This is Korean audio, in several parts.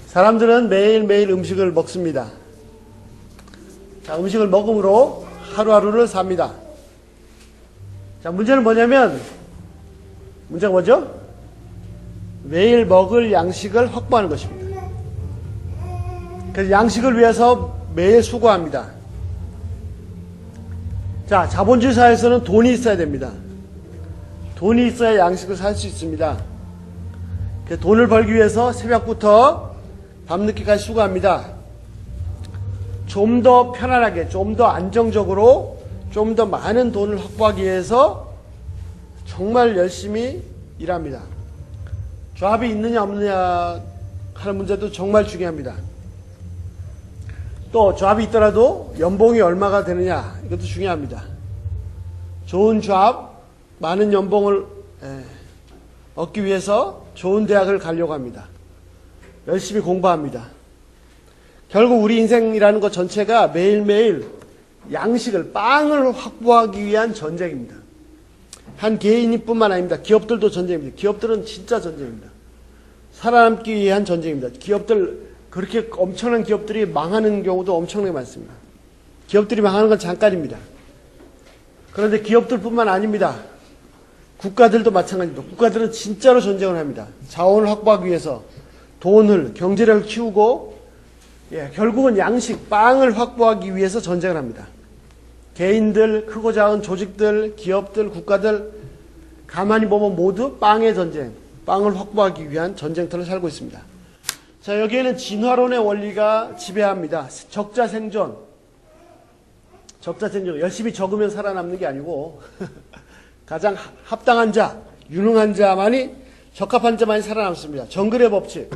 사람들은 매일매일 음식을 먹습니다. 자, 음식을 먹음으로 하루하루를 삽니다. 자, 문제는 뭐냐면, 문제가 뭐죠? 매일 먹을 양식을 확보하는 것입니다. 그래서 양식을 위해서 매일 수고합니다. 자, 자본주의 사회에서는 돈이 있어야 됩니다. 돈이 있어야 양식을 살 수 있습니다. 그래서 돈을 벌기 위해서 새벽부터 밤늦게까지 수고합니다. 좀 더 편안하게, 좀 더 안정적으로, 좀 더 많은 돈을 확보하기 위해서 정말 열심히 일합니다. 조합이 있느냐 없느냐 하는 문제도 정말 중요합니다. 또 조합이 있더라도 연봉이 얼마가 되느냐, 이것도 중요합니다. 좋은 조합, 많은 연봉을 얻기 위해서 좋은 대학을 가려고 합니다. 열심히 공부합니다. 결국 우리 인생이라는 것 전체가 매일매일 양식을, 빵을 확보하기 위한 전쟁입니다. 한 개인뿐만 아닙니다. 기업들도 전쟁입니다. 기업들은 진짜 전쟁입니다. 살아남기 위한 전쟁입니다. 기업들, 그렇게 엄청난 기업들이 망하는 경우도 엄청나게 많습니다. 기업들이 망하는 건 잠깐입니다. 그런데 기업들뿐만 아닙니다. 국가들도 마찬가지입니다. 국가들은 진짜로 전쟁을 합니다. 자원을 확보하기 위해서 돈을, 경제력을 키우고, 결국은 양식, 빵을 확보하기 위해서 전쟁을 합니다. 개인들, 크고 작은 조직들, 기업들, 국가들, 가만히 보면 모두 빵의 전쟁, 빵을 확보하기 위한 전쟁터를 살고 있습니다. 자, 여기에는 진화론의 원리가 지배합니다. 적자 생존. 적자 생존. 열심히 적으면 살아남는 게 아니고, 가장 합당한 자, 유능한 자만이, 적합한 자만이 살아남습니다. 정글의 법칙.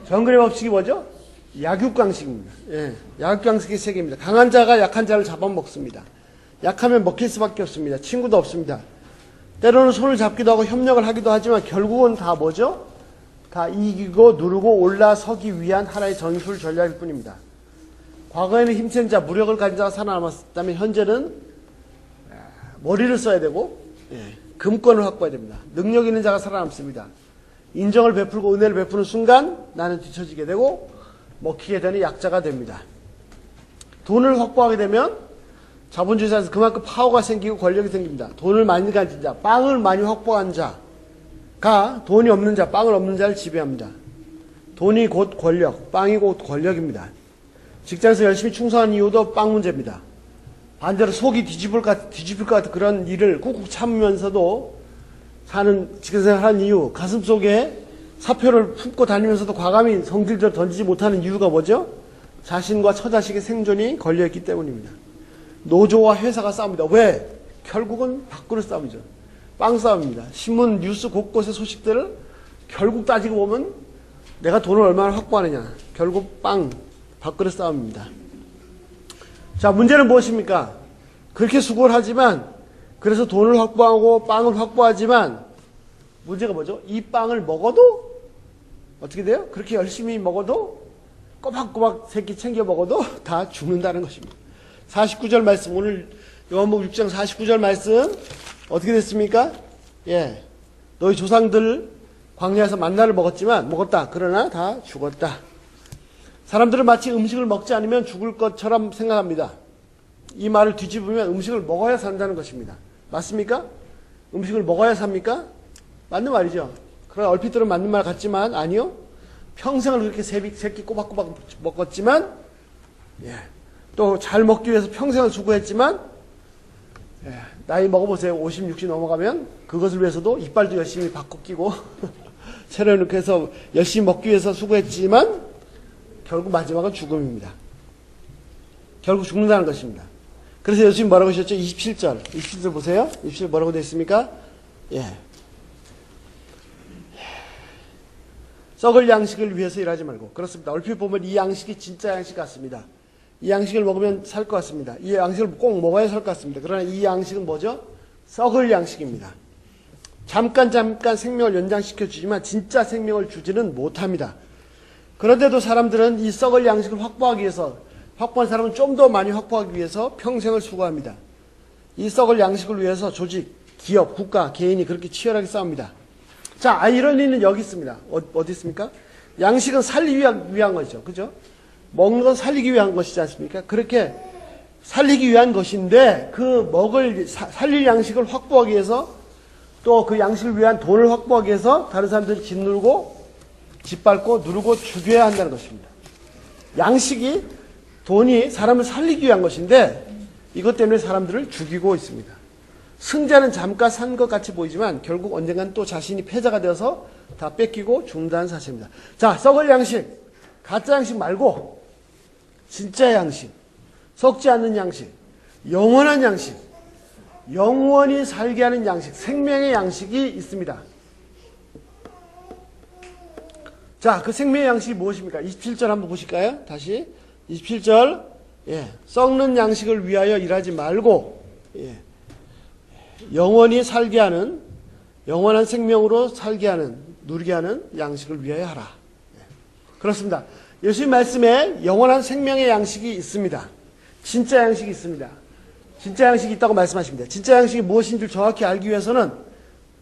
정글의 법칙이 뭐죠? 약육강식입니다. 약육강식의 세계입니다. 강한 자가 약한 자를 잡아먹습니다. 약하면 먹힐 수밖에 없습니다. 친구도 없습니다. 때로는 손을 잡기도 하고 협력을 하기도 하지만 결국은 다 뭐죠? 다 이기고 누르고 올라서기 위한 하나의 전술 전략일 뿐입니다. 과거에는 힘센 자, 무력을 가진 자가 살아남았다면 현재는 머리를 써야 되고 금권을 확보해야 됩니다. 능력 있는 자가 살아남습니다. 인정을 베풀고 은혜를 베푸는 순간 나는 뒤처지게 되고 먹히게 되는 약자가 됩니다. 돈을 확보하게 되면 자본주의 사회에서 그만큼 파워가 생기고 권력이 생깁니다. 돈을 많이 가진 자, 빵을 많이 확보한 자가 돈이 없는 자, 빵을 없는 자를 지배합니다. 돈이 곧 권력, 빵이 곧 권력입니다. 직장에서 열심히 충성하는 이유도 빵 문제입니다. 반대로 속이 뒤집을 것 같은 그런 일을 꾹꾹 참으면서도 사는 직장생활 하는 이유, 가슴 속에 사표를 품고 다니면서도 과감히 성질대로 던지지 못하는 이유가 뭐죠? 자신과 처자식의 생존이 걸려있기 때문입니다. 노조와 회사가 싸웁니다. 왜? 결국은 밥그릇 싸움이죠. 빵 싸움입니다. 신문, 뉴스 곳곳의 소식들을 결국 따지고 보면 내가 돈을 얼마나 확보하느냐. 결국 빵, 밥그릇 싸움입니다. 자, 문제는 무엇입니까? 그렇게 수고를 하지만, 그래서 돈을 확보하고 빵을 확보하지만, 문제가 뭐죠? 이 빵을 먹어도 어떻게 돼요? 그렇게 열심히 먹어도 꼬박꼬박 새끼 챙겨 먹어도 다 죽는다는 것입니다. 49절 말씀, 오늘 요한복음 6장 49절 말씀 어떻게 됐습니까? 너희 조상들 광야에서 만나를 먹었다. 그러나 다 죽었다. 사람들은 마치 음식을 먹지 않으면 죽을 것처럼 생각합니다. 이 말을 뒤집으면 음식을 먹어야 산다는 것입니다. 맞습니까? 음식을 먹어야 삽니까? 맞는 말이죠. 그러나 얼핏 들으면 맞는 말 같지만 아니요. 평생을 그렇게 새끼 꼬박꼬박 먹었지만 또 잘 먹기 위해서 평생을 수고했지만 나이 먹어보세요. 50, 60 넘어가면 그것을 위해서도 이빨도 열심히 바꿔 끼고 새로 이렇게 해서 열심히 먹기 위해서 수고했지만 결국 마지막은 죽음입니다. 결국 죽는다는 것입니다. 그래서 예수님 뭐라고 하셨죠? 27절 보세요. 27절 뭐라고 되어 있습니까? 썩을 양식을 위해서 일하지 말고. 그렇습니다. 얼핏 보면 이 양식이 진짜 양식 같습니다. 이 양식을 먹으면 살 것 같습니다. 이 양식을 꼭 먹어야 살 것 같습니다. 그러나 이 양식은 뭐죠? 썩을 양식입니다. 잠깐 생명을 연장시켜 주지만 진짜 생명을 주지는 못합니다. 그런데도 사람들은 이 썩을 양식을 확보하기 위해서, 확보한 사람은 좀 더 많이 확보하기 위해서 평생을 수고합니다. 이 썩을 양식을 위해서 조직, 기업, 국가, 개인이 그렇게 치열하게 싸웁니다. 자, 아이러니는 여기 있습니다. 어디 있습니까? 양식은 살리기 위한 것이죠. 그죠? 먹는 건 살리기 위한 것이지 않습니까? 그렇게 살리기 위한 것인데 그 살릴 양식을 확보하기 위해서 또 그 양식을 위한 돈을 확보하기 위해서 다른 사람들을 짓누르고 짓밟고 누르고 죽여야 한다는 것입니다. 양식이 돈이 사람을 살리기 위한 것인데 이것 때문에 사람들을 죽이고 있습니다. 승자는 잠깐 산 것 같이 보이지만 결국 언젠간 또 자신이 패자가 되어서 다 뺏기고 죽는다는 사실입니다. 자, 썩을 양식, 가짜 양식 말고 진짜 양식, 썩지 않는 양식, 영원한 양식, 영원히 살게 하는 양식, 생명의 양식이 있습니다. 자, 그 생명의 양식이 무엇입니까? 27절 한번 보실까요? 다시 27절. 썩는 양식을 위하여 일하지 말고 영원히 살게 하는, 영원한 생명으로 살게 하는, 누리게 하는 양식을 위하여 하라. 그렇습니다. 예수님 말씀에 영원한 생명의 양식이 있습니다. 진짜 양식이 있습니다. 진짜 양식이 있다고 말씀하십니다. 진짜 양식이 무엇인지를 정확히 알기 위해서는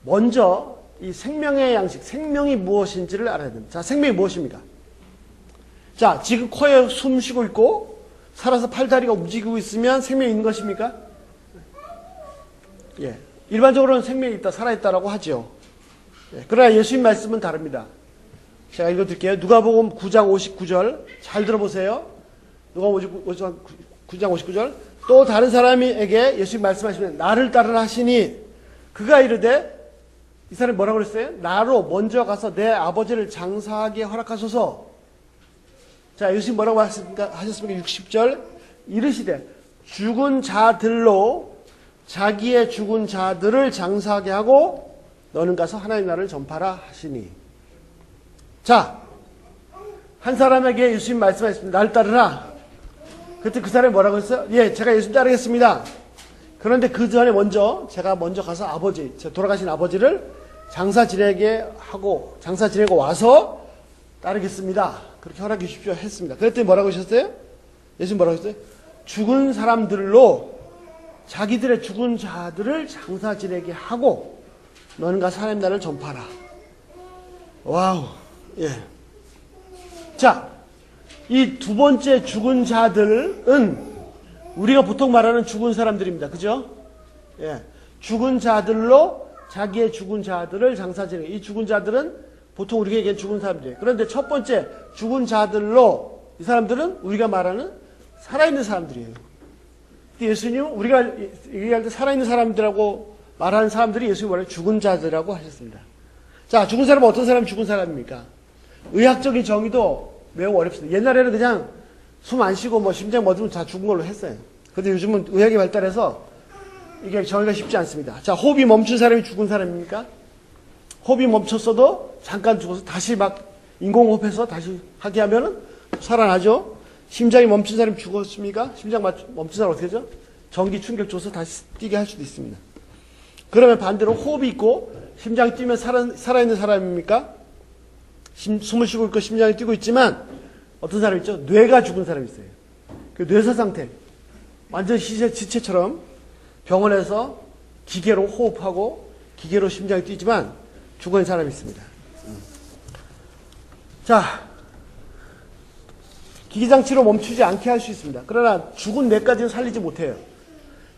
먼저 이 생명의 양식, 생명이 무엇인지를 알아야 됩니다. 자, 생명이 무엇입니까? 자, 지금 코에 숨 쉬고 있고 살아서 팔다리가 움직이고 있으면 생명이 있는 것입니까? 일반적으로는 생명이 있다, 살아있다라고 하죠. 그러나 예수님 말씀은 다릅니다. 제가 읽어드릴게요. 누가복음 9장 59절 잘 들어보세요. 누가복음 9장 59절. 또 다른 사람에게 예수님 말씀하시면 나를 따르라 하시니 그가 이르되, 이 사람이 뭐라고 그랬어요? 나로 먼저 가서 내 아버지를 장사하게 허락하소서. 자, 예수님 뭐라고 하셨습니까? 60절. 이르시되 죽은 자들로 자기의 죽은 자들을 장사하게 하고 너는 가서 하나님 나라를 전파라 하시니. 자, 한 사람에게 예수님 말씀하셨습니다. 나를 따르라. 그때 그 사람이 뭐라고 했어요? 제가 예수님 따르겠습니다. 그런데 그 전에 제가 먼저 가서 돌아가신 아버지를 장사 지내고 와서 따르겠습니다. 그렇게 허락해 주십시오 했습니다. 그랬더니 뭐라고 하셨어요? 예수님 뭐라고 하셨어요? 죽은 사람들로 자기들의 죽은 자들을 장사 지내게 하고 너는 가서 하나님 나라를 전파하라. 와우. 자, 이 두 번째 죽은 자들은 우리가 보통 말하는 죽은 사람들입니다. 그죠? 죽은 자들로 자기의 죽은 자들을 장사 지내게. 이 죽은 자들은 보통 우리가 얘기하는 죽은 사람들이에요. 그런데 첫 번째 죽은 자들로 이 사람들은 우리가 말하는 살아있는 사람들이에요. 예수님은 우리가 얘기할 때 살아있는 사람들이라고 말하는 사람들이 예수님이 말하는 죽은 자들이라고 하셨습니다. 자, 죽은 사람은 어떤 사람이 죽은 사람입니까? 의학적인 정의도 매우 어렵습니다. 옛날에는 그냥 숨 안 쉬고 심장 멎으면 다 죽은 걸로 했어요. 그런데 요즘은 의학이 발달해서 이게 정의가 쉽지 않습니다. 자, 호흡이 멈춘 사람이 죽은 사람입니까? 호흡이 멈췄어도 잠깐 죽어서 다시 막 인공호흡해서 다시 하게 하면은 살아나죠. 심장이 멈춘 사람이 죽었습니까? 심장 멈춘 사람 어떻게 하죠? 전기 충격 줘서 다시 뛰게 할 수도 있습니다. 그러면 반대로 호흡이 있고 심장이 뛰면 살아있는 사람입니까? 숨을 쉬고 있고 심장이 뛰고 있지만 어떤 사람이 있죠? 뇌가 죽은 사람이 있어요. 그 뇌사 상태. 완전 지체처럼 병원에서 기계로 호흡하고 기계로 심장이 뛰지만 죽은 사람이 있습니다. 자, 기기장치로 멈추지 않게 할 수 있습니다. 그러나 죽은 뇌까지는 살리지 못해요.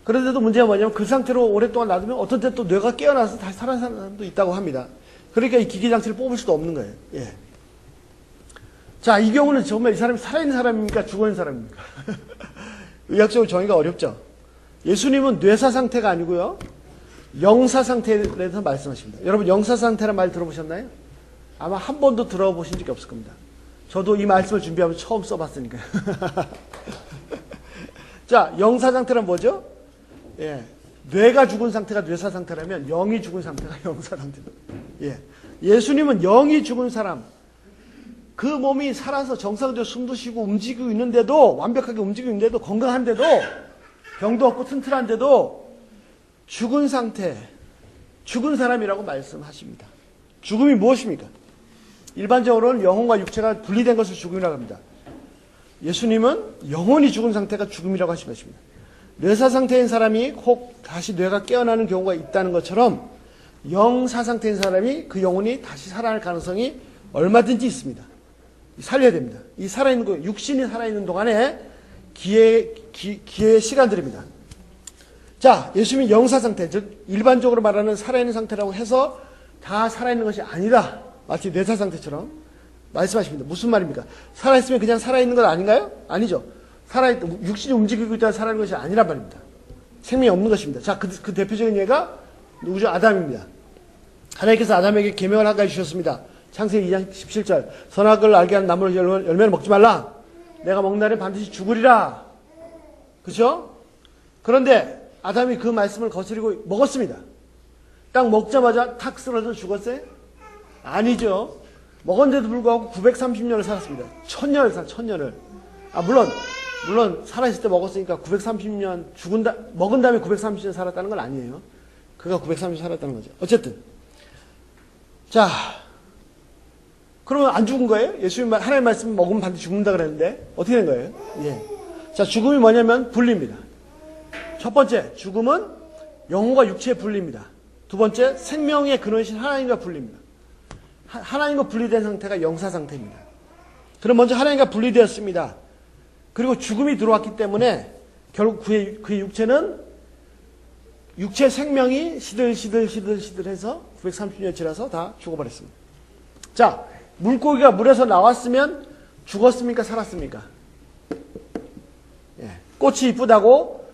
그런데도 문제가 뭐냐면 그 상태로 오랫동안 놔두면 어떤 때 또 뇌가 깨어나서 다시 살아나는 사람도 있다고 합니다. 그러니까 이 기기장치를 뽑을 수도 없는 거예요. 자, 이 경우는 정말 이 사람이 살아있는 사람입니까? 죽어있는 사람입니까? 의학적으로 정의가 어렵죠. 예수님은 뇌사 상태가 아니고요. 영사 상태에 대해서 말씀하십니다. 여러분 영사 상태란 말 들어보셨나요? 아마 한 번도 들어보신 적이 없을 겁니다. 저도 이 말씀을 준비하면서 처음 써봤으니까요. 자, 영사 상태란 뭐죠? 뇌가 죽은 상태가 뇌사 상태라면 영이 죽은 상태가 영사 상태입니다. 예수님은 영이 죽은 사람, 그 몸이 살아서 정상적으로 숨도 쉬고 움직이고 있는데도, 완벽하게 움직이고 있는데도, 건강한데도, 병도 없고 튼튼한데도 죽은 상태, 죽은 사람이라고 말씀하십니다. 죽음이 무엇입니까? 일반적으로는 영혼과 육체가 분리된 것을 죽음이라고 합니다. 예수님은 영혼이 죽은 상태가 죽음이라고 하신 것입니다. 뇌사 상태인 사람이 혹 다시 뇌가 깨어나는 경우가 있다는 것처럼 영사 상태인 사람이 그 영혼이 다시 살아날 가능성이 얼마든지 있습니다. 살려야 됩니다. 이 살아있는 거, 육신이 살아있는 동안에 기회의 시간들입니다. 자, 예수님이 영사 상태, 즉 일반적으로 말하는 살아있는 상태라고 해서 다 살아있는 것이 아니다. 마치 뇌사 상태처럼 말씀하십니다. 무슨 말입니까? 살아있으면 그냥 살아있는 것 아닌가요? 아니죠. 육신이 움직이고 있다가 살아있는 것이 아니란 말입니다. 생명이 없는 것입니다. 자, 그 대표적인 예가 누구죠? 아담입니다. 하나님께서 아담에게 계명을 한 가지 주셨습니다. 창세기 2장 17절. 선악을 알게 하는 나무를 열매를 먹지 말라. 내가 먹는 날에 반드시 죽으리라. 그렇죠? 그런데 아담이 그 말씀을 거스리고 먹었습니다. 딱 먹자마자 탁 쓰러져 죽었어요? 아니죠. 먹었는데도 불구하고 930년을 살았습니다. 1000년을. 물론 살아있을 때 먹었으니까 930년 먹은 다음에 930년 살았다는 건 아니에요. 그가 930년 살았다는 거죠. 어쨌든. 자, 그러면 안 죽은 거예요? 예수님 하나님 말씀 먹으면 반드시 죽는다 그랬는데 어떻게 된 거예요? 예. 자, 죽음이 뭐냐면 분리입니다. 첫 번째, 죽음은 영혼과 육체의 분리입니다. 두 번째, 생명의 근원이신 하나님과 분리입니다. 하나님과 분리된 상태가 영사 상태입니다. 그럼 먼저 하나님과 분리되었습니다. 그리고 죽음이 들어왔기 때문에 결국 그의 육체는 육체 생명이 시들시들해서 930년 지나서 다 죽어버렸습니다. 자, 물고기가 물에서 나왔으면 죽었습니까? 살았습니까? 예. 꽃이 이쁘다고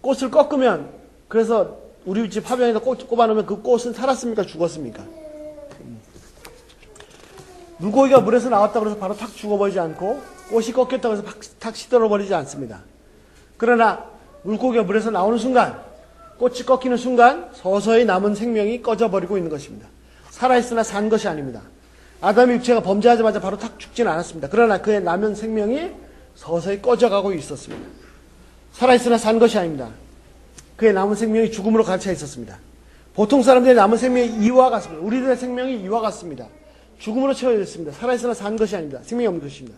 꽃을 꺾으면, 그래서 우리 집 화병에다 꽃 꼽아놓으면 그 꽃은 살았습니까? 죽었습니까? 물고기가 물에서 나왔다고 해서 바로 탁 죽어버리지 않고 꽃이 꺾였다고 해서 탁 시들어버리지 않습니다. 그러나 물고기가 물에서 나오는 순간, 꽃이 꺾이는 순간 서서히 남은 생명이 꺼져버리고 있는 것입니다. 살아있으나 산 것이 아닙니다. 아담의 육체가 범죄하자마자 바로 탁 죽지는 않았습니다. 그러나 그의 남은 생명이 서서히 꺼져가고 있었습니다. 살아있으나 산 것이 아닙니다. 그의 남은 생명이 죽음으로 갇혀 있었습니다. 보통 사람들의 남은 생명이 이와 같습니다. 우리들의 생명이 이와 같습니다. 죽음으로 채워졌습니다. 살아있으나 산 것이 아닙니다. 생명이 없는 것입니다.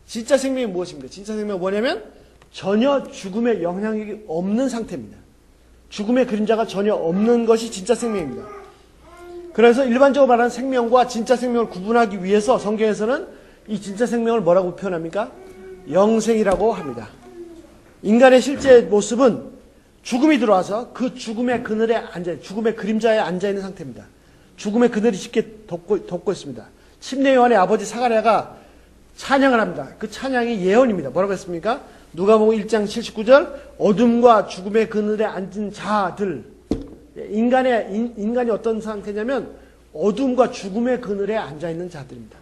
진짜 생명이 무엇입니까? 진짜 생명은 뭐냐면 전혀 죽음의 영향력이 없는 상태입니다. 죽음의 그림자가 전혀 없는 것이 진짜 생명입니다. 그래서 일반적으로 말하는 생명과 진짜 생명을 구분하기 위해서 성경에서는 이 진짜 생명을 뭐라고 표현합니까? 영생이라고 합니다. 인간의 실제 모습은 죽음이 들어와서 그 죽음의 그늘에 죽음의 그림자에 앉아있는 상태입니다. 죽음의 그늘이 쉽게 덮고 있습니다. 침례 요한의 아버지 사가랴가 찬양을 합니다. 그 찬양이 예언입니다. 뭐라고 했습니까? 누가복음 1장 79절, 어둠과 죽음의 그늘에 앉은 자들. 인간이 어떤 상태냐면 어둠과 죽음의 그늘에 앉아있는 자들입니다.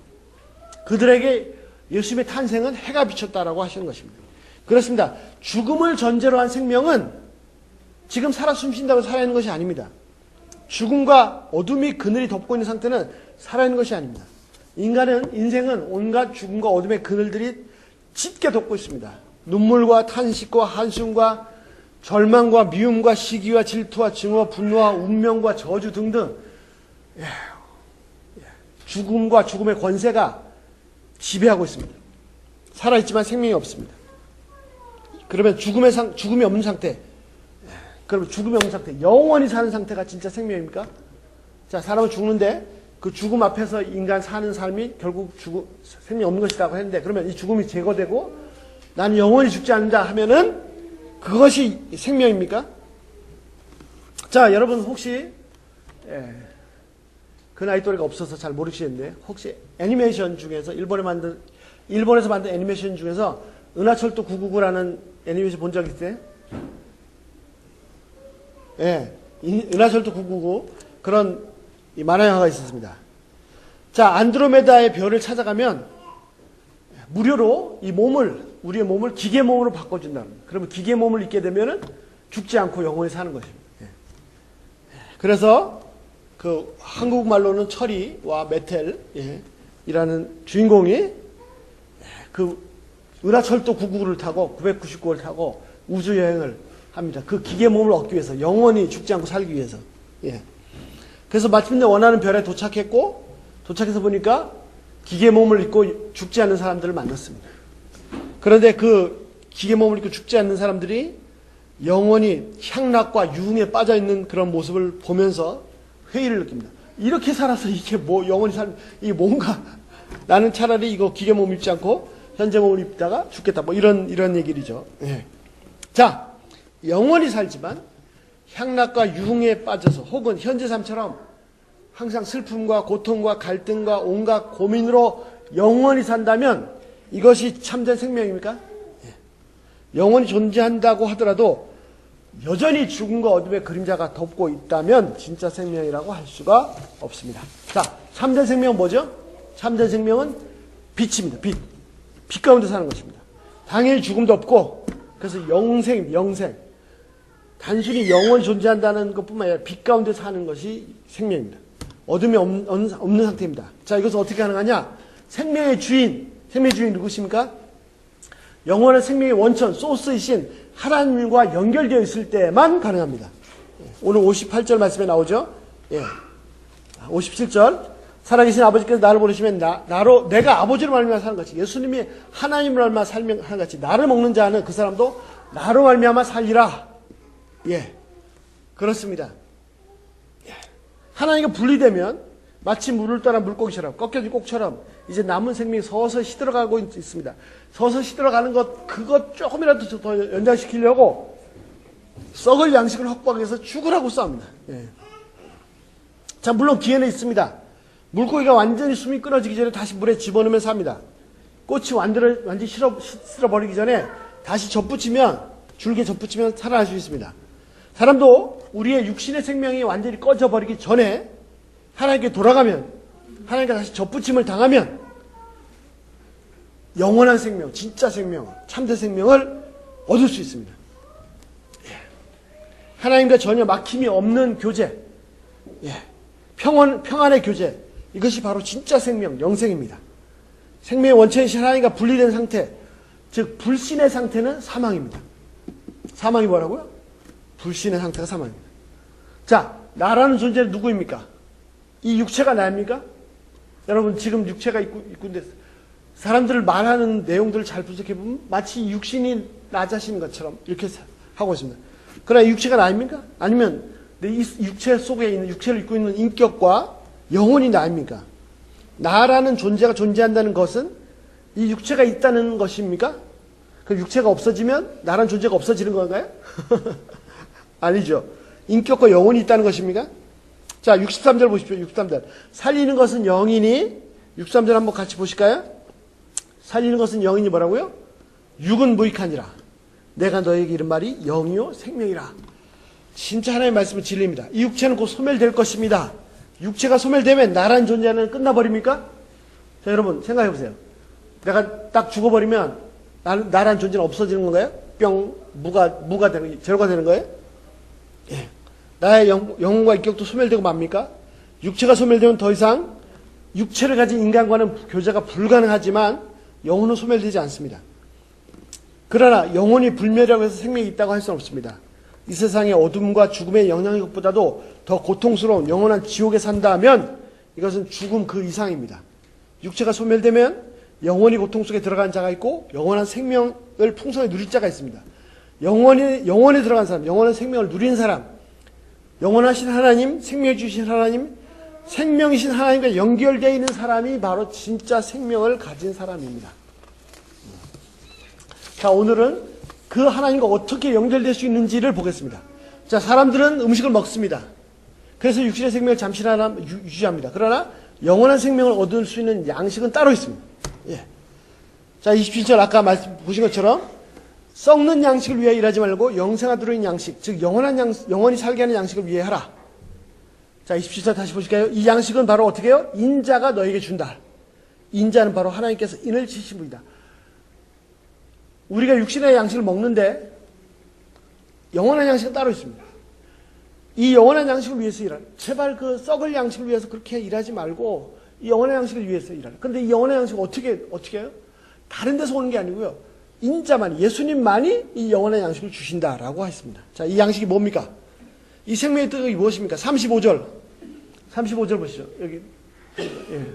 그들에게 예수님의 탄생은 해가 비쳤다라고 하시는 것입니다. 그렇습니다. 죽음을 전제로 한 생명은 지금 살아 숨쉰다고 살아있는 것이 아닙니다. 죽음과 어둠이 그늘이 덮고 있는 상태는 살아있는 것이 아닙니다. 인생은 온갖 죽음과 어둠의 그늘들이 짙게 덮고 있습니다. 눈물과 탄식과 한숨과 절망과 미움과 시기와 질투와 증오와 분노와 운명과 저주 등등 죽음과 죽음의 권세가 지배하고 있습니다. 살아있지만 생명이 없습니다. 그러면 죽음이 없는 상태, 그러면 죽음이 없는 상태, 영원히 사는 상태가 진짜 생명입니까? 자, 사람은 죽는데 그 죽음 앞에서 인간 사는 삶이 결국 생명이 없는 것이라고 했는데, 그러면 이 죽음이 제거되고 나는 영원히 죽지 않는다 하면은 그것이 생명입니까? 자, 여러분 혹시 그 나이 또래가 없어서 잘 모르시겠는데, 혹시 애니메이션 중에서 일본에서 만든 애니메이션 중에서 은하철도 999라는 애니메이션 본 적 있어요? 예, 은하철도 999 그런 만화 영화가 있었습니다. 자, 안드로메다의 별을 찾아가면 무료로 우리의 몸을 기계 몸으로 바꿔준다. 그러면 기계 몸을 입게 되면은 죽지 않고 영원히 사는 것입니다. 예. 그래서 그 한국말로는 철이와 메텔 이라는 주인공이 그 은하철도 999를 타고 999를 타고 우주 여행을 합니다. 그 기계 몸을 얻기 위해서, 영원히 죽지 않고 살기 위해서. 예. 그래서 마침내 원하는 별에 도착해서 보니까 기계 몸을 입고 죽지 않는 사람들을 만났습니다. 그런데 그 기계 몸을 입고 죽지 않는 사람들이 영원히 향락과 유흥에 빠져 있는 그런 모습을 보면서 회의를 느낍니다. 이렇게 살아서 이게 영원히 이게 뭔가 나는 차라리 이거 기계 몸 입지 않고 현재 몸을 입다가 죽겠다. 뭐 이런 얘기죠. 예. 자, 영원히 살지만 향락과 유흥에 빠져서 혹은 현재 삶처럼 항상 슬픔과 고통과 갈등과 온갖 고민으로 영원히 산다면 이것이 참된 생명입니까? 예. 영원히 존재한다고 하더라도 여전히 죽음과 어둠의 그림자가 덮고 있다면 진짜 생명이라고 할 수가 없습니다. 자, 참된 생명은 뭐죠? 참된 생명은 빛입니다. 빛. 빛 가운데 사는 것입니다. 당연히 죽음도 없고 그래서 영생. 단순히 영원히 존재한다는 것뿐만 아니라 빛 가운데 사는 것이 생명입니다. 어둠이 없는 상태입니다. 자, 이것은 어떻게 가능하냐? 생명의 주인 누구십니까? 영원한 생명의 원천, 소스이신 하나님과 연결되어 있을 때만 가능합니다. 오늘 58절 말씀에 나오죠? 예. 57절. 살아계신 아버지께서 나를 보내시면 내가 아버지로 말미암아 사는 같이 예수님이 하나님으로 말미암아 사는 같이 나를 먹는 자는 그 사람도 나로 말미암아 살리라. 예. 그렇습니다. 예. 하나님과 분리되면 마치 물을 따라 물고기처럼 꺾여진 꼭처럼 이제 남은 생명이 서서히 시들어가고 있습니다. 서서히 시들어가는 그것 조금이라도 더 연장시키려고 썩을 양식을 확보하기 위해서 죽으라고 싸웁니다. 예. 자, 물론 기회는 있습니다. 물고기가 완전히 숨이 끊어지기 전에 다시 물에 집어넣으면 삽니다. 꽃이 완전히 실어버리기 전에 다시 줄기에 접붙이면 살아날 수 있습니다. 사람도 우리의 육신의 생명이 완전히 꺼져버리기 전에 하나님께 돌아가면, 하나님과 다시 접붙임을 당하면 영원한 생명, 진짜 생명, 참된 생명을 얻을 수 있습니다. 하나님과 전혀 막힘이 없는 교제, 평안의 교제, 이것이 바로 진짜 생명, 영생입니다. 생명의 원천이신 하나님과 분리된 상태, 즉 불신의 상태는 사망입니다. 사망이 뭐라고요? 불신의 상태가 사망입니다. 자, 나라는 존재는 누구입니까? 이 육체가 나입니까? 여러분 지금 육체가 있고 있는데 사람들을 말하는 내용들을 잘 분석해보면 마치 육신이 나 자신인 것처럼 이렇게 하고 있습니다. 그러나 육체가 나입니까? 아니면 이 육체 속에 있는 육체를 입고 있는 인격과 영혼이 나입니까? 나라는 존재가 존재한다는 것은 이 육체가 있다는 것입니까? 그 육체가 없어지면 나라는 존재가 없어지는 건가요? 아니죠. 인격과 영혼이 있다는 것입니까? 자, 63절 보십시오. 63절. 살리는 것은 영이니 63절 한번 같이 보실까요? 살리는 것은 영이니 뭐라고요? 육은 무익하니라. 내가 너에게 이른 말이 영이요 생명이라. 진짜 하나님의 말씀은 진리입니다. 이 육체는 곧 소멸될 것입니다. 육체가 소멸되면 나라는 존재는 끝나버립니까? 자, 여러분 생각해 보세요. 내가 딱 죽어버리면 나라는 존재는 없어지는 건가요? 무가 되는, 제로가 되는 거예요? 예. 나의 영혼과 인격도 소멸되고 맙니까? 육체가 소멸되면 더 이상 육체를 가진 인간과는 교제가 불가능하지만 영혼은 소멸되지 않습니다. 그러나 영혼이 불멸이라고 해서 생명이 있다고 할 수는 없습니다. 이 세상의 어둠과 죽음의 영향력보다도 더 고통스러운 영원한 지옥에 산다면 이것은 죽음 그 이상입니다. 육체가 소멸되면 영원히 고통 속에 들어간 자가 있고 영원한 생명을 풍성히 누릴 자가 있습니다. 영원히 들어간 사람, 영원한 생명을 누린 사람, 영원하신 하나님, 생명 주신 하나님, 생명이신 하나님과 연결되어 있는 사람이 바로 진짜 생명을 가진 사람입니다. 자, 오늘은 그 하나님과 어떻게 연결될 수 있는지를 보겠습니다. 자, 사람들은 음식을 먹습니다. 그래서 육신의 생명을 잠시 유지합니다. 그러나 영원한 생명을 얻을 수 있는 양식은 따로 있습니다. 예. 자, 27절 아까 보신 것처럼 썩는 양식을 위해 일하지 말고 영생하도록 있는 양식, 즉 영원히 살게 하는 양식을 위해 하라. 자, 27절 다시 보실까요? 이 양식은 바로 어떻게 해요? 인자가 너에게 준다. 인자는 바로 하나님께서 인을 치신 분이다. 우리가 육신의 양식을 먹는데 영원한 양식은 따로 있습니다. 이 영원한 양식을 위해서 일하라. 제발 그 썩을 양식을 위해서 그렇게 일하지 말고 이 영원한 양식을 위해서 일하라. 그런데 이 영원한 양식을 어떻게 해요? 다른 데서 오는 게 아니고요. 인자만, 예수님만이 이 영원한 양식을 주신다라고 했습니다. 자, 이 양식이 뭡니까? 이 생명의 뜻이 무엇입니까? 35절 보시죠. 여기. 예.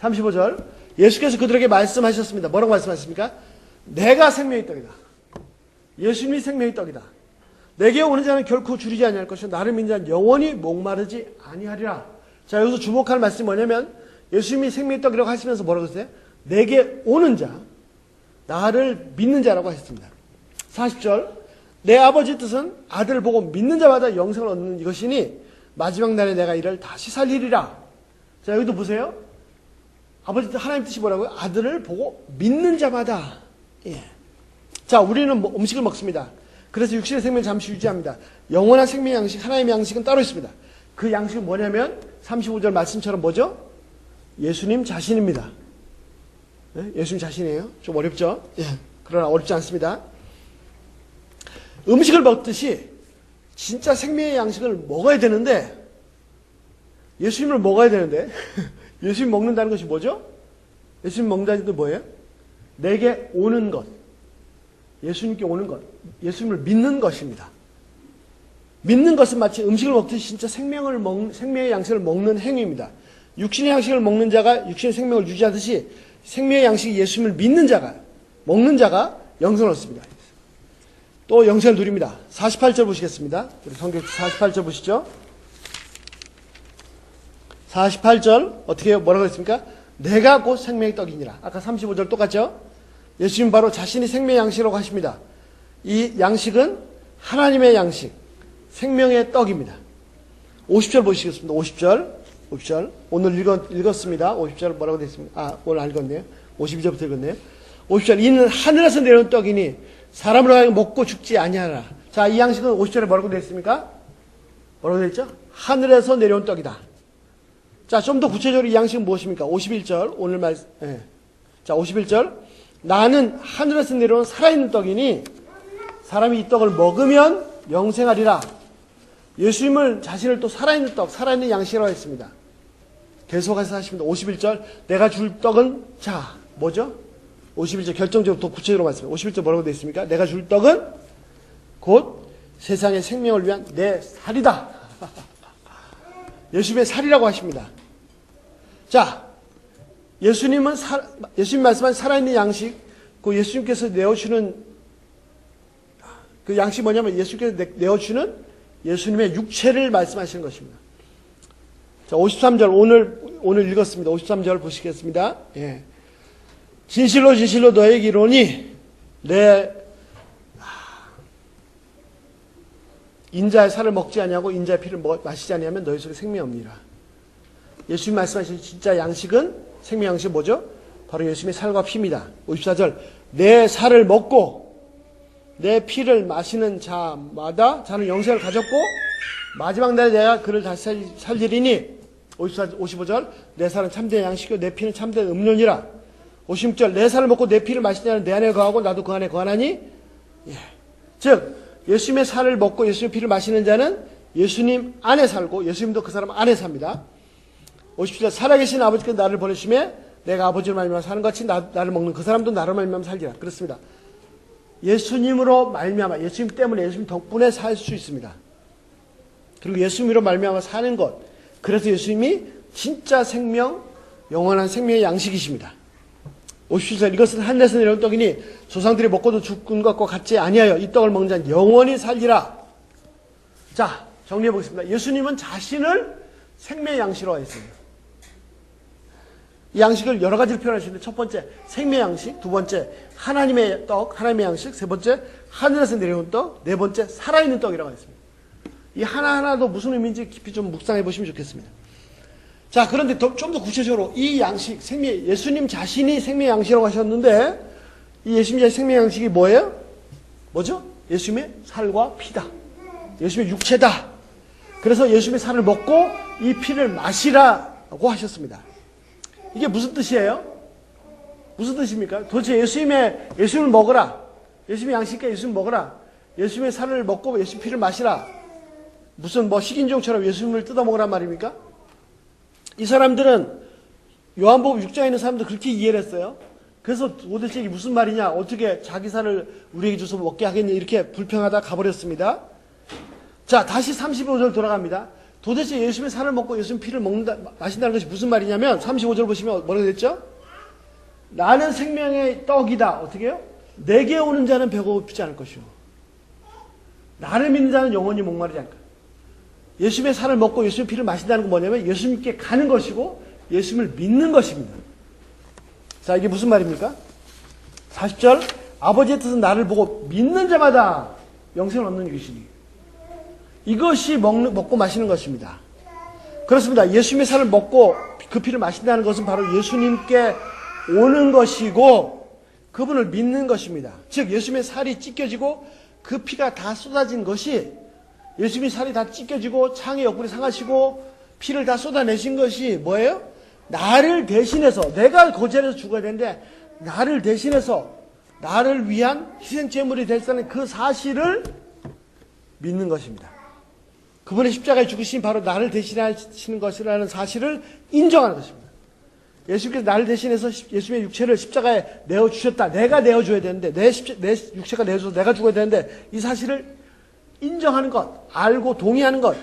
35절. 예수께서 그들에게 말씀하셨습니다. 뭐라고 말씀하셨습니까? 내가 생명의 떡이다. 예수님이 생명의 떡이다. 내게 오는 자는 결코 줄이지 아니할 것이요 나를 믿는 자는 영원히 목마르지 아니하리라. 자, 여기서 주목할 말씀이 뭐냐면 예수님이 생명의 떡이라고 하시면서 뭐라고 했어요? 내게 오는 자, 나를 믿는 자라고 하셨습니다. 40절, 내 아버지 뜻은 아들을 보고 믿는 자마다 영생을 얻는 이것이니 마지막 날에 내가 이를 다시 살리리라. 자, 여기도 보세요. 아버지 뜻, 하나님 뜻이 뭐라고요? 아들을 보고 믿는 자마다. 예. 자, 우리는 음식을 먹습니다. 그래서 육신의 생명을 잠시 유지합니다. 영원한 생명의 양식, 하나님의 양식은 따로 있습니다. 그 양식은 뭐냐면 35절 말씀처럼 뭐죠? 예수님 자신입니다. 예? 예수님 자신이에요. 좀 어렵죠? 예. 그러나 어렵지 않습니다. 음식을 먹듯이 진짜 생명의 양식을 먹어야 되는데, 예수님을 먹어야 되는데 예수님 먹는다는 것이 뭐죠? 예수님 먹는다는 것이 뭐예요? 내게 오는 것, 예수님께 오는 것, 예수님을 믿는 것입니다. 믿는 것은 마치 음식을 먹듯이 진짜 생명의 양식을 먹는 행위입니다. 육신의 양식을 먹는 자가 육신의 생명을 유지하듯이 생명의 양식이 예수님을 믿는 자가, 먹는 자가 영생을 얻습니다. 또 영생을 누립니다. 48절 보시겠습니다. 우리 성경 48절 보시죠. 48절 어떻게 해요? 뭐라고 했습니까? 내가 곧 생명의 떡이니라. 아까 35절 똑같죠? 예수님 바로 자신이 생명의 양식이라고 하십니다. 이 양식은 하나님의 양식, 생명의 떡입니다. 50절 보시겠습니다. 50절. 오늘 읽었습니다. 50절 뭐라고 되어 있습니까? 오늘 안 읽었네요. 52절부터 읽었네요. 50절, 이는 하늘에서 내려온 떡이니 사람으로 하여금 먹고 죽지 아니하라. 자, 이 양식은 50절에 뭐라고 되어 있습니까? 뭐라고 되어 있죠? 하늘에서 내려온 떡이다. 자, 좀 더 구체적으로 이 양식은 무엇입니까? 51절, 오늘 말씀, 예. 자, 51절. 나는 하늘에서 내려온 살아있는 떡이니 사람이 이 떡을 먹으면 영생하리라. 예수님을 자신을 또 살아있는 떡, 살아있는 양식이라고 했습니다. 계속해서 하십니다. 51절. 내가 줄 떡은, 자, 뭐죠? 51절 결정적으로 더 구체적으로 말씀해요. 51절 뭐라고 되어 있습니까? 내가 줄 떡은 곧 세상의 생명을 위한 내 살이다. 예수님의 살이라고 하십니다. 자, 예수님 말씀한 살아있는 양식, 그 예수님께서 내어주는 그 양식이 뭐냐면 예수님께서 내어주는 예수님의 육체를 말씀하시는 것입니다. 자, 53절 오늘 읽었습니다. 53절 보시겠습니다. 예. 진실로 진실로 너에게 이르노니 내 인자의 살을 먹지 아니하고 인자의 피를 마시지 아니하면 너희 속에 생명이 없니라. 예수님 말씀하신 진짜 양식은, 생명 양식은 뭐죠? 바로 예수님의 살과 피입니다. 54절, 내 살을 먹고 내 피를 마시는 자마다 자는 영생을 가졌고 마지막 날에 내가 그를 다시 살리리니. 55절, 내 살은 참된 양식이요 내 피는 참된 음료니라. 56절, 내 살을 먹고 내 피를 마시냐는 내 안에 거하고 나도 그 안에 거하나니. 예. 즉 예수님의 살을 먹고 예수님의 피를 마시는 자는 예수님 안에 살고 예수님도 그 사람 안에 삽니다. 57절, 살아계신 아버지께서 나를 보내심에 내가 아버지를 말미암아 사는 같이 나를 먹는 그 사람도 나를 말미암아 살리라. 그렇습니다. 예수님으로 말미암아, 예수님 때문에, 예수님 덕분에 살 수 있습니다. 그리고 예수님으로 말미암아 사는 것, 그래서 예수님이 진짜 생명, 영원한 생명의 양식이십니다. 57절, 이것은 하늘에서 내려온 떡이니 조상들이 먹고도 죽은 것과 같지 아니하여 이 떡을 먹는 자는 영원히 살리라. 자, 정리해 보겠습니다. 예수님은 자신을 생명의 양식으로 했습니다. 이 양식을 여러 가지로 표현할 수 있는데, 첫 번째 생명의 양식, 두 번째 하나님의 떡, 하나님의 양식, 세 번째 하늘에서 내려온 떡, 네 번째 살아있는 떡이라고 했습니다. 이 하나하나도 무슨 의미인지 깊이 좀 묵상해 보시면 좋겠습니다. 자, 그런데 좀 더 구체적으로 이 양식, 예수님 자신이 생명의 양식이라고 하셨는데, 이 예수님의 생명의 양식이 뭐예요? 뭐죠? 예수님의 살과 피다. 예수님의 육체다. 그래서 예수님의 살을 먹고 이 피를 마시라고 하셨습니다. 이게 무슨 뜻이에요? 무슨 뜻입니까? 도대체 예수님을 먹으라. 예수님의 양식과 예수님 먹으라. 예수님의 살을 먹고 예수님 피를 마시라. 무슨 식인종처럼 예수님을 뜯어 먹으란 말입니까? 이 사람들은 요한복음 6장에 있는 사람들 그렇게 이해를 했어요. 그래서 도대체 이게 무슨 말이냐, 어떻게 자기 살을 우리에게 줘서 먹게 하겠냐, 이렇게 불평하다 가버렸습니다. 자, 다시 35절 돌아갑니다. 도대체 예수님의 살을 먹고 예수님 피를 마신다는 것이 무슨 말이냐면 35절 보시면 뭐라고 됐죠? 나는 생명의 떡이다. 어떻게 해요? 내게 오는 자는 배고프지 않을 것이요 나를 믿는 자는 영원히 목마르지 않을 것이요. 예수님의 살을 먹고 예수님의 피를 마신다는 건 뭐냐면 예수님께 가는 것이고 예수님을 믿는 것입니다. 자, 이게 무슨 말입니까? 40절, 아버지의 뜻은 나를 보고 믿는 자마다 영생을 얻는 유신이. 이것이 먹고 마시는 것입니다. 그렇습니다. 예수님의 살을 먹고 그 피를 마신다는 것은 바로 예수님께 오는 것이고 그분을 믿는 것입니다. 즉 예수님의 살이 찢겨지고 그 피가 다 쏟아진 것이, 예수님의 살이 다 찢겨지고 창의 옆구리 상하시고 피를 다 쏟아내신 것이 뭐예요? 나를 대신해서, 내가 그 자리에서 죽어야 되는데 나를 대신해서 나를 위한 희생제물이 됐다는 그 사실을 믿는 것입니다. 그분의 십자가에 죽으심이 바로 나를 대신하시는 것이라는 사실을 인정하는 것입니다. 예수님께서 나를 대신해서 예수님의 육체를 십자가에 내어주셨다. 내가 내어줘야 되는데, 내 육체가 내어줘서 내가 죽어야 되는데, 이 사실을 인정하는 것, 알고 동의하는 것,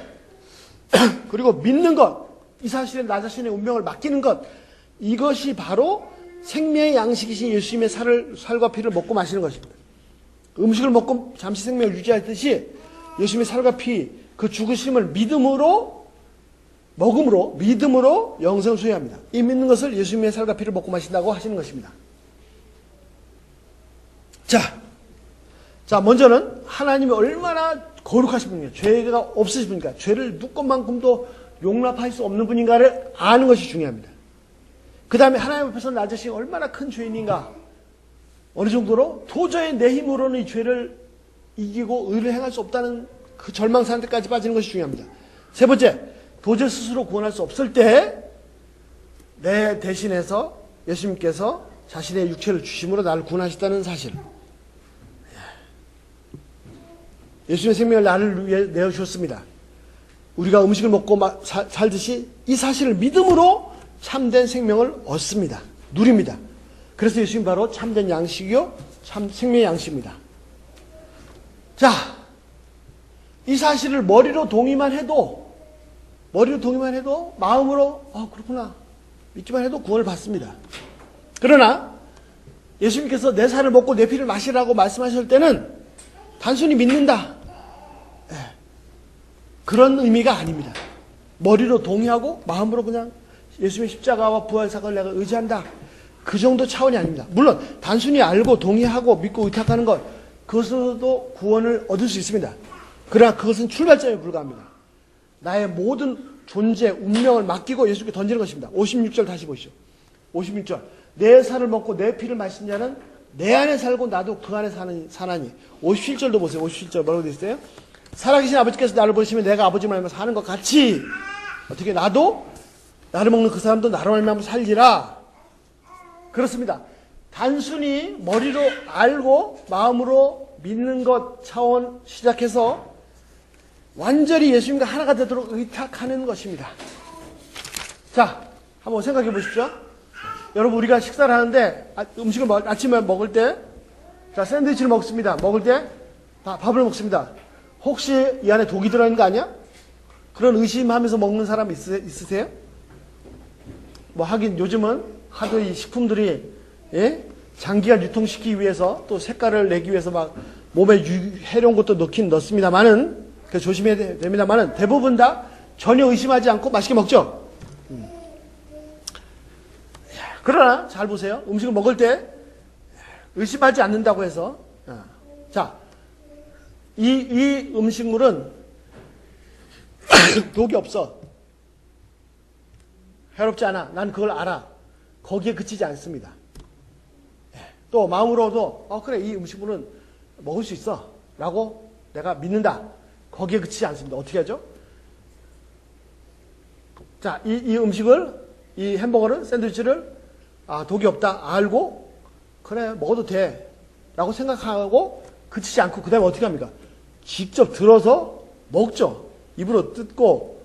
그리고 믿는 것, 이 사실에 나 자신의 운명을 맡기는 것, 이것이 바로 생명의 양식이신 예수님의 살과 피를 먹고 마시는 것입니다. 음식을 먹고 잠시 생명을 유지하듯이 예수님의 살과 피, 그 죽으심을 믿음으로, 먹음으로, 믿음으로 영생을 소유합니다. 이 믿는 것을 예수님의 살과 피를 먹고 마신다고 하시는 것입니다. 자, 먼저는 하나님이 얼마나 거룩하신 분인가, 죄가 없으신 분인가, 죄를 묵건만큼도 용납할 수 없는 분인가를 아는 것이 중요합니다. 그 다음에 하나님 앞에서 나 자신이 얼마나 큰 죄인인가, 어느 정도로 도저히 내 힘으로는 이 죄를 이기고 의를 행할 수 없다는 그 절망 상태까지 빠지는 것이 중요합니다. 세 번째, 도저히 스스로 구원할 수 없을 때 내 대신해서 예수님께서 자신의 육체를 주심으로 나를 구원하셨다는 사실. 예수님의 생명을 나를 위해 내어주셨습니다. 우리가 음식을 먹고 살듯이 이 사실을 믿음으로 참된 생명을 얻습니다. 누립니다. 그래서 예수님 바로 참된 양식이요, 참 생명의 양식입니다. 자, 이 사실을 머리로 동의만 해도 마음으로 그렇구나 믿기만 해도 구원을 받습니다. 그러나 예수님께서 내 살을 먹고 내 피를 마시라고 말씀하실 때는 단순히 믿는다, 그런 의미가 아닙니다. 머리로 동의하고 마음으로 그냥 예수님의 십자가와 부활 사건을 내가 의지한다, 그 정도 차원이 아닙니다. 물론 단순히 알고 동의하고 믿고 의탁하는 것, 그것으로도 구원을 얻을 수 있습니다. 그러나 그것은 출발점에 불과합니다. 나의 모든 존재, 운명을 맡기고 예수께 던지는 것입니다. 56절 다시 보시죠. 56절. 내 살을 먹고 내 피를 마신 자는 내 안에 살고 나도 그 안에 사나니. 57절도 보세요. 57절 뭐라고 되어 있어요? 살아계신 아버지께서 나를 보시면 내가 아버지 말미암아 사는 것 같이 어떻게 나도 나를 먹는 그 사람도 나를 말미암아 살리라. 그렇습니다. 단순히 머리로 알고 마음으로 믿는 것 차원 시작해서 완전히 예수님과 하나가 되도록 의탁하는 것입니다. 자, 한번 생각해 보십시오. 여러분, 우리가 식사를 하는데 음식을 아침에 먹을 때, 자, 샌드위치를 먹습니다. 먹을 때 밥을 먹습니다. 혹시 이 안에 독이 들어있는 거 아니야? 그런 의심하면서 먹는 사람 있으세요? 뭐 하긴 요즘은 하도 이 식품들이 장기간 유통시키기 위해서 또 색깔을 내기 위해서 막 몸에 해로운 것도 넣습니다만은, 그래서 조심해야 됩니다만은 대부분 다 전혀 의심하지 않고 맛있게 먹죠. 그러나 잘 보세요. 음식을 먹을 때 의심하지 않는다고 해서, 자, 이 음식물은 독이 없어, 해롭지 않아, 난 그걸 알아, 거기에 그치지 않습니다. 또 마음으로도 그래, 이 음식물은 먹을 수 있어 라고 내가 믿는다, 거기에 그치지 않습니다. 어떻게 하죠? 자, 이 음식을, 이 햄버거를, 샌드위치를 독이 없다 알고 그래 먹어도 돼 라고 생각하고 그치지 않고 그 다음에 어떻게 합니까? 직접 들어서 먹죠. 입으로 뜯고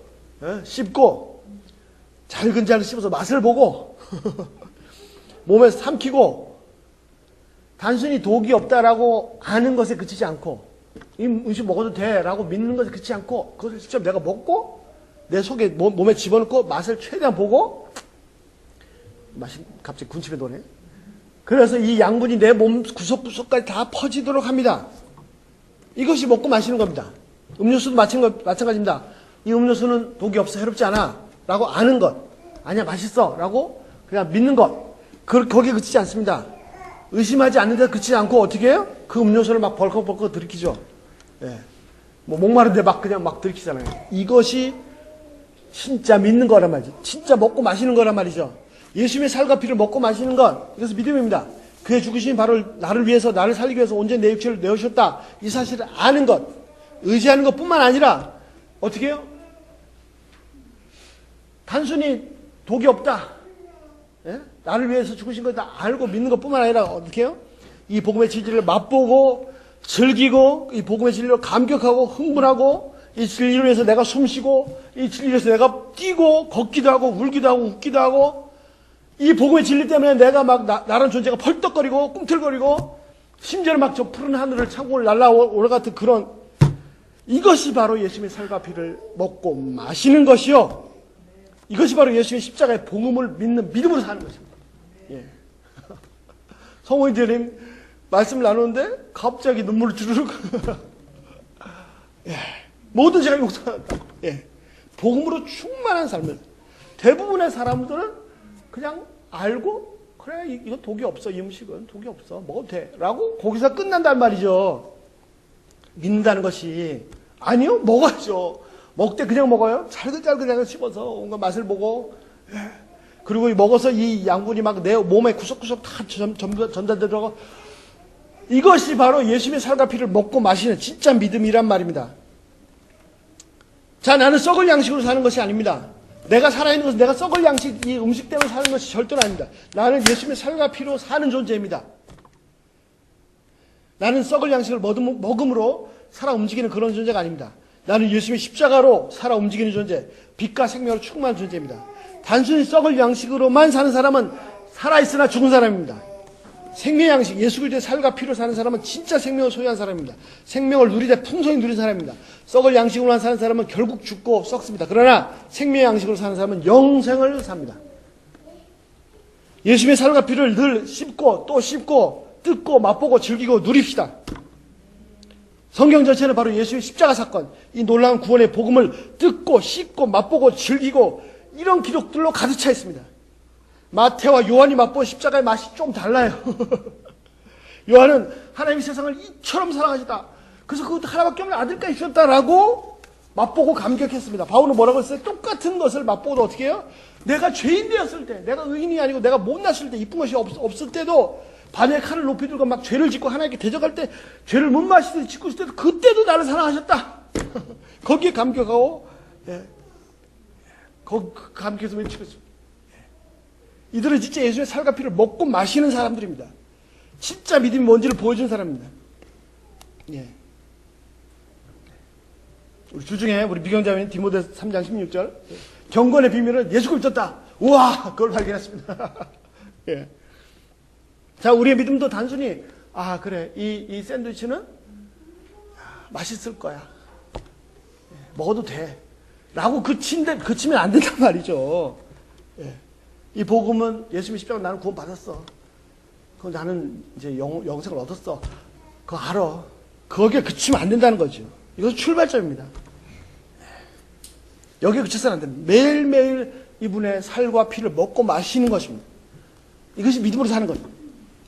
씹고 잘근잘근 씹어서 맛을 보고 몸에서 삼키고, 단순히 독이 없다라고 아는 것에 그치지 않고 이 음식 먹어도 돼 라고 믿는 것에 그치지 않고 그것을 직접 내가 먹고 내 속에 몸에 집어넣고 맛을 최대한 보고, 맛이 갑자기 군침이 도네. 그래서 이 양분이 내 몸 구석구석까지 다 퍼지도록 합니다. 이것이 먹고 마시는 겁니다. 음료수도 마찬가지입니다. 이 음료수는 독이 없어, 해롭지 않아 라고 아는 것, 아니야 맛있어 라고 그냥 믿는 것. 거기에 그치지 않습니다. 의심하지 않는데 그치지 않고 어떻게 해요? 그 음료수를 막 벌컥벌컥 들이키죠. 예. 뭐 목마른데 막 그냥 막 들이키잖아요. 이것이 진짜 믿는 거란 말이죠. 진짜 먹고 마시는 거란 말이죠. 예수님의 살과 피를 먹고 마시는 것, 이것은 믿음입니다. 그의 죽으심이 바로 나를 위해서, 나를 살리기 위해서 온전히 내 육체를 내어주셨다. 이 사실을 아는 것, 의지하는 것뿐만 아니라 어떻게 해요? 단순히 독이 없다. 예? 나를 위해서 죽으신 거다 알고 믿는 것뿐만 아니라 어떻게 해요? 이 복음의 진리를 맛보고 즐기고 이 복음의 진리로 감격하고 흥분하고 이 진리를 위해서 내가 숨쉬고 이 진리를 위해서 내가 뛰고 걷기도 하고 울기도 하고 웃기도 하고 이 복음의 진리 때문에 내가 막 나란 존재가 펄떡거리고 꿈틀거리고 심지어는 막 저 푸른 하늘을 창공을 날아올 같은 그런 이것이 바로 예수님의 살과 피를 먹고 마시는 것이요. 이것이 바로 예수님의 십자가의 복음을 믿는 믿음으로 사는 것입니다. 예. 성모님들님 말씀을 나누는데 갑자기 눈물을 주르륵 예. 모든 제가 용서한다. 예. 복음으로 충만한 삶을 대부분의 사람들은 그냥 알고 그래 이거 독이 없어 이 음식은 독이 없어 먹어도 돼 라고 거기서 끝난단 말이죠. 믿는다는 것이 아니요 먹어야죠. 먹되 그냥 먹어요? 잘글잘글 씹어서 온갖 맛을 보고 그리고 먹어서 이 양분이 막 내 몸에 구석구석 다 전달되더라고. 이것이 바로 예수님의 살과 피를 먹고 마시는 진짜 믿음이란 말입니다. 자, 나는 썩을 양식으로 사는 것이 아닙니다. 내가 살아있는 것은 내가 썩을 양식, 이 음식 때문에 사는 것이 절대로 아닙니다. 나는 예수님의 살과 피로 사는 존재입니다. 나는 썩을 양식을 먹음으로 살아 움직이는 그런 존재가 아닙니다. 나는 예수님의 십자가로 살아 움직이는 존재, 빛과 생명으로 충만한 존재입니다. 단순히 썩을 양식으로만 사는 사람은 살아있으나 죽은 사람입니다. 생명의 양식, 예수 그리스도의 살과 피로 사는 사람은 진짜 생명을 소유한 사람입니다. 생명을 누리되 풍성히 누린 사람입니다. 썩을 양식으로만 사는 사람은 결국 죽고 썩습니다. 그러나 생명의 양식으로 사는 사람은 영생을 삽니다. 예수님의 살과 피를 늘 씹고 또 씹고 뜯고 맛보고 즐기고 누립시다. 성경 전체는 바로 예수의 십자가 사건, 이 놀라운 구원의 복음을 뜯고 씹고 맛보고 즐기고 이런 기록들로 가득 차 있습니다. 마태와 요한이 맛본 십자가의 맛이 좀 달라요. 요한은 하나님이 세상을 이처럼 사랑하셨다. 그래서 그것도 하나밖에 없는 아들까지 주셨다라고 맛보고 감격했습니다. 바울은 뭐라고 했어요? 똑같은 것을 맛보고도 어떻게 해요? 내가 죄인 되었을 때, 내가 의인이 아니고 내가 못났을 때, 이쁜 것이 없을 때도 반의 칼을 높이 들고 막 죄를 짓고 하나님께 대적할 때 죄를 못 마시듯이 짓고 있을 때도 그때도 나를 사랑하셨다. 거기에 감격하고 거기 감격해서 외치고 있습니다. 이들은 진짜 예수의 살과 피를 먹고 마시는 사람들입니다. 진짜 믿음이 뭔지를 보여준 사람입니다. 예. 우리 주중에 우리 미경자매님 디모데 3장 16절 경건의 비밀은 예수를 믿었다. 우와 그걸 발견했습니다. 예. 자, 우리의 믿음도 단순히 그래 이 샌드위치는 맛있을 거야. 먹어도 돼. 라고 그치면 안 된단 말이죠. 예. 이 복음은 예수님의 십자가로 나는 구원 받았어. 그럼 나는 이제 영생을 얻었어. 그거 알아. 거기에 그치면 안 된다는 거죠. 이것은 출발점입니다. 여기에 그쳐서는 안 됩니다. 매일매일 이분의 살과 피를 먹고 마시는 것입니다. 이것이 믿음으로 사는 거죠.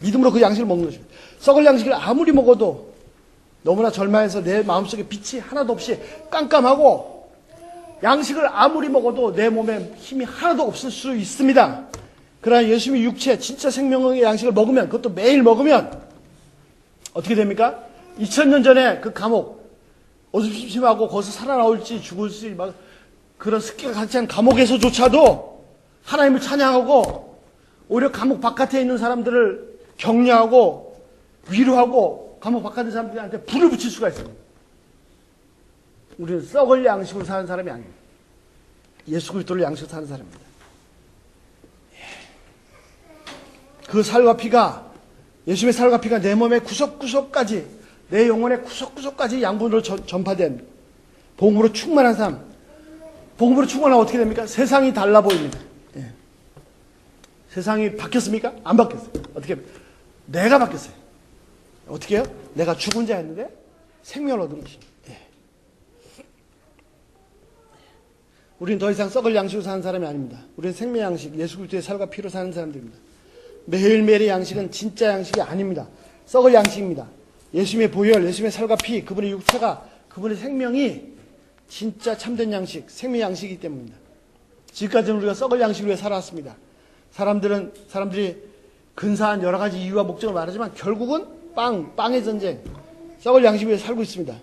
믿음으로 그 양식을 먹는 것입니다. 썩을 양식을 아무리 먹어도 너무나 절망해서 내 마음속에 빛이 하나도 없이 깜깜하고 양식을 아무리 먹어도 내 몸에 힘이 하나도 없을 수 있습니다. 그러나 예수님의 육체, 진짜 생명의 양식을 먹으면, 그것도 매일 먹으면 어떻게 됩니까? 2000년 전에 그 감옥, 어둠심심하고 거기서 살아나올지 죽을지 막 그런 습기가 가득 찬 감옥에서조차도 하나님을 찬양하고 오히려 감옥 바깥에 있는 사람들을 격려하고 위로하고 감옥 바깥에 있는 사람들한테 불을 붙일 수가 있습니다. 우리는 썩을 양식으로 사는 사람이 아닙니다. 예수 그리스도를 양식으로 사는 사람입니다. 그 살과 피가, 예수님의 살과 피가 내 몸의 구석구석까지, 내 영혼의 구석구석까지 양분으로 전파된 복음으로 충만한 삶. 복음으로 충만하면 어떻게 됩니까? 세상이 달라 보입니다. 예. 세상이 바뀌었습니까? 안 바뀌었어요. 어떻게 합니까? 내가 바뀌었어요. 어떻게 해요? 내가 죽은 자였는데 생명을 얻은 것입니다. 예. 우리는 더 이상 썩을 양식으로 사는 사람이 아닙니다. 우리는 생명의 양식, 예수 그리스도의 살과 피로 사는 사람들입니다. 매일매일의 양식은 진짜 양식이 아닙니다. 썩을 양식입니다. 예수님의 보혈, 예수님의 살과 피, 그분의 육체가, 그분의 생명이 진짜 참된 양식, 생명의 양식이기 때문입니다. 지금까지는 우리가 썩을 양식으로 살아왔습니다. 사람들이 근사한 여러 가지 이유와 목적을 말하지만 결국은 빵의 전쟁, 썩을 양식 위에 살고 있습니다.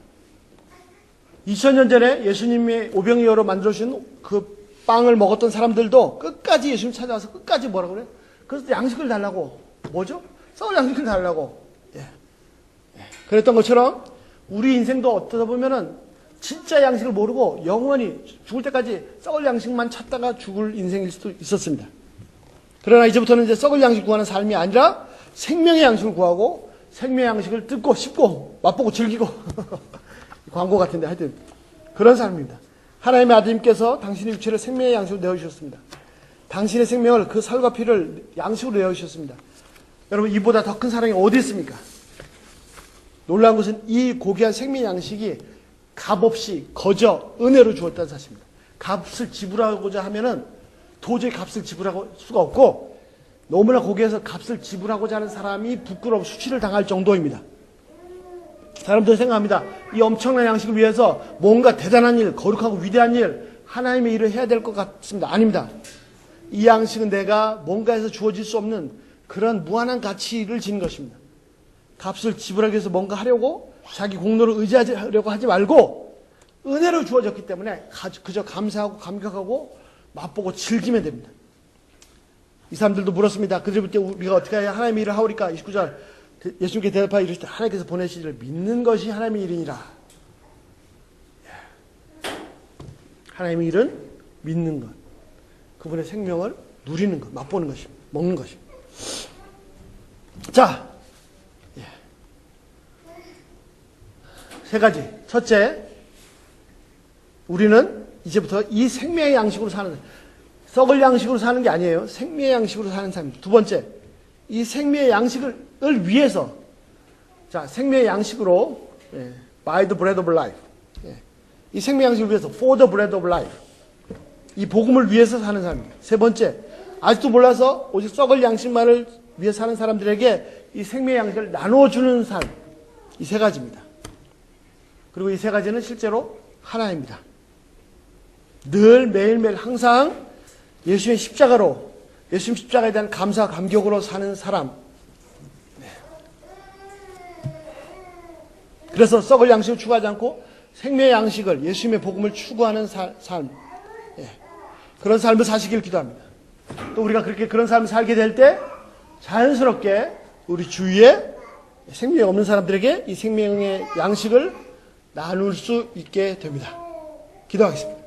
2000년 전에 예수님의 오병이어로 만들어주신 그 빵을 먹었던 사람들도 끝까지 예수님 찾아와서 끝까지 뭐라고 그래요? 그래서 양식을 달라고. 뭐죠? 썩을 양식을 달라고. 그랬던 것처럼 우리 인생도 어쩌다 보면은 진짜 양식을 모르고 영원히 죽을 때까지 썩을 양식만 찾다가 죽을 인생일 수도 있었습니다. 그러나 이제부터는 이제 썩을 양식 구하는 삶이 아니라 생명의 양식을 구하고 생명의 양식을 뜯고 씹고 맛보고 즐기고 광고 같은데 하여튼 그런 삶입니다. 하나님의 아드님께서 당신의 육체를 생명의 양식으로 내어주셨습니다. 당신의 생명을 그 살과 피를 양식으로 내어주셨습니다. 여러분 이보다 더 큰 사랑이 어디 있습니까? 놀라운 것은 이 고귀한 생명의 양식이 값없이 거저 은혜로 주었다는 사실입니다. 값을 지불하고자 하면은 도저히 값을 지불할 수가 없고 너무나 고귀해서 값을 지불하고자 하는 사람이 부끄러워 수치를 당할 정도입니다. 사람들은 생각합니다. 이 엄청난 양식을 위해서 뭔가 대단한 일, 거룩하고 위대한 일, 하나님의 일을 해야 될 것 같습니다. 아닙니다. 이 양식은 내가 뭔가에서 주어질 수 없는 그런 무한한 가치를 지닌 것입니다. 값을 지불하기 위해서 뭔가 하려고 자기 공로를 의지하려고 하지 말고 은혜로 주어졌기 때문에 그저 감사하고 감격하고 맛보고 즐기면 됩니다. 이 사람들도 물었습니다. 그들부터 우리가 어떻게 해야 하나님의 일을 하오리까? 29절 예수님께 대답하여 이르시되 하나님께서 보내시기를 믿는 것이 하나님의 일이니라. 하나님의 일은 믿는 것, 그분의 생명을 누리는 것, 맛보는 것입니다. 먹는 것입니다. 자, 세 가지. 첫째, 우리는 이제부터 이 생명의 양식으로 사는, 썩을 양식으로 사는 게 아니에요. 생명의 양식으로 사는 삶입니다. 두 번째, 이 생명의 양식을 위해서, 자, 생명의 양식으로, by the bread of life. 이 생명의 양식을 위해서, for the bread of life. 이 복음을 위해서 사는 삶입니다. 세 번째, 아직도 몰라서 오직 썩을 양식만을 위해 사는 사람들에게 이 생명의 양식을 나눠주는 삶. 이 세 가지입니다. 그리고 이 세 가지는 실제로 하나입니다. 늘 매일매일 항상 예수님의 십자가로, 예수님 십자가에 대한 감사, 감격으로 사는 사람. 그래서 썩을 양식을 추구하지 않고 생명의 양식을, 예수님의 복음을 추구하는 삶. 그런 삶을 사시길 기도합니다. 또 우리가 그런 삶을 살게 될 때 자연스럽게 우리 주위에 생명이 없는 사람들에게 이 생명의 양식을 나눌 수 있게 됩니다. 기도하겠습니다.